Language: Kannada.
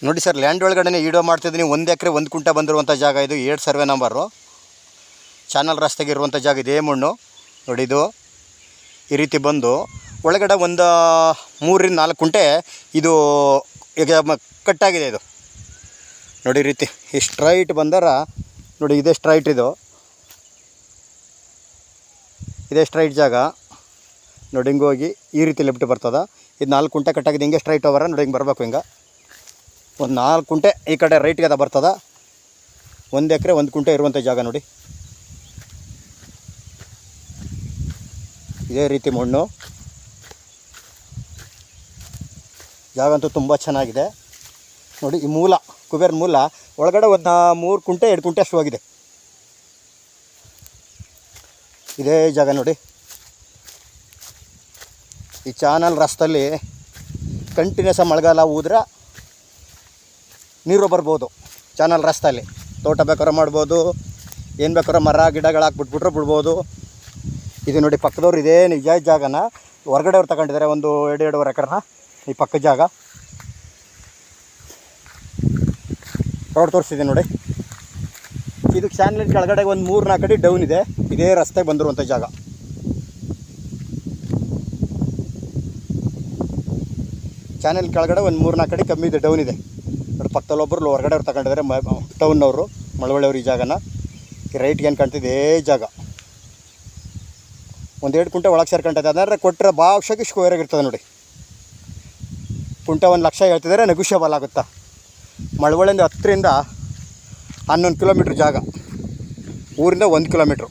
ನೋಡಿ ಸರ್, ಲ್ಯಾಂಡ್ ಒಳಗಡೆ ವಿಡಿಯೋ ಮಾಡ್ತಿದ್ದೀನಿ. 1 ಎಕರೆ 1 ಕುಂಟೆ ಬಂದಿರುವಂಥ ಜಾಗ ಇದು. 7 ಸರ್ವೆ ನಂಬರು, ಚಾನಲ್ ರಸ್ತೆಗೆ ಇರುವಂಥ ಜಾಗ. ಇದೇ ಮಣ್ಣು ನೋಡಿ. ಇದು ಈ ರೀತಿ ಬಂದು ಒಳಗಡೆ ಒಂದು 3ರಿಂದ 4 ಕುಂಟೆ ಇದು ಈಗ ಕಟ್ಟಾಗಿದೆ. ಇದು ನೋಡಿ ಈ ರೀತಿ ಈ ಸ್ಟ್ರೈಟ್ ಬಂದಾರ ನೋಡಿ. ಇದೇ ಸ್ಟ್ರೈಟ್, ಇದೇ ಸ್ಟ್ರೈಟ್ ಜಾಗ ನೋಡಿ. ಹಿಂಗೆ ಹೋಗಿ ಈ ರೀತಿ ಲೆಫ್ಟ್ ಬರ್ತದೆ. ಇದು 4 ಕುಂಟೆ ಕಟ್ಟಾಗಿದೆ. ಹಿಂಗೆ ಸ್ಟ್ರೈಟ್ ಓವರ ನೋಡಿ. ಹಿಂಗೆ ಬರಬೇಕು. ಹಿಂಗೆ ಒಂದು 4 ಕುಂಟೆ ಈ ಕಡೆ ರೈಟ್ಗೆ ಅದ ಬರ್ತದೆ. 1 ಎಕರೆ 1 ಕುಂಟೆ ಇರುವಂಥ ಜಾಗ ನೋಡಿ. ಇದೇ ರೀತಿ ಮಣ್ಣು. ಜಾಗ ಅಂತೂ ತುಂಬ ಚೆನ್ನಾಗಿದೆ ನೋಡಿ. ಈ ಮೂಲ ಕುಬೇರ ಮೂಲ ಒಳಗಡೆ ಒಂದು 3 ಕುಂಟೆ 2 ಕುಂಟೆ ಅಷ್ಟು ಹೋಗಿದೆ. ಇದೇ ಜಾಗ ನೋಡಿ. ಈ ಚಾನಲ್ ರಸ್ತೆಯಲ್ಲಿ ಕಂಟಿನ್ಯೂಸ್ ಮಳೆಗಾಲ ಹೋದ್ರೆ ನೀರು ಬರ್ಬೋದು. ಚಾನಲ್ ರಸ್ತೆಯಲ್ಲಿ ತೋಟ ಬೇಕಾದ್ರೆ ಮಾಡ್ಬೋದು, ಏನು ಬೇಕಾದ್ರೆ ಮರ ಗಿಡಗಳು ಹಾಕ್ಬಿಟ್ಬಿಟ್ರೆ ಬಿಡ್ಬೋದು. ಇದು ನೋಡಿ ಪಕ್ಕದವ್ರು ಇದೇ ನಿಜ ಜಾಗನ ಹೊರಗಡೆ ಅವ್ರು ತಗೊಂಡಿದ್ದಾರೆ. ಒಂದು 2-2.5 ಎಕರೆನ ಈ ಪಕ್ಕ ಜಾಗ. ರೋಡ್ ತೋರಿಸ್ತಿದೆ ನೋಡಿ. ಇದು ಚಾನಲ್ ಕೆಳಗಡೆ ಒಂದು 3-4 ಅಡಿ ಡೌನ್ ಇದೆ. ಇದೇ ರಸ್ತೆಗೆ ಬಂದಿರುವಂಥ ಜಾಗ. ಚಾನಲ್ ಕೆಳಗಡೆ ಒಂದು 3-4 ಅಡಿ ಕಮ್ಮಿ ಇದೆ, ಡೌನ್ ಇದೆ ನೋಡಿ. ಪಕ್ಕದಲ್ಲಿ ಒಬ್ಬರು ಹೊರಗಡೆ ಅವ್ರು ತಗೊಂಡಿದ್ದಾರೆ, ಟೌನ್ನವರು, ಮಳವಳ್ಳಿಯವರು. ಈ ಜಾಗನ ಈ ರೈಟ್ಗೆ ಏನು ಕಾಣ್ತಿದೆ ಜಾಗ. ಒಂದು 2 ಕುಂಟೆ ಒಳಗೆ ಸೇರ್ಕೊಂತೈತೆ. ಅದಾದ್ರೆ ಕೊಟ್ಟರೆ ಭಾಷೆಗೆ ಸ್ಕ್ವೇರಾಗಿರ್ತದೆ ನೋಡಿ. ಕುಂಟೆ 1 ಲಕ್ಷ ಹೇಳ್ತಿದ್ದಾರೆ, ನೆಗೋಷಿಯಬಲ್ ಆಗುತ್ತಾ. ಮಳವಳ್ಳಿಯಿಂದ 10ರಿಂದ 11 ಕಿಲೋಮೀಟ್ರ್ ಜಾಗ, ಊರಿಂದ 1 ಕಿಲೋಮೀಟ್ರು.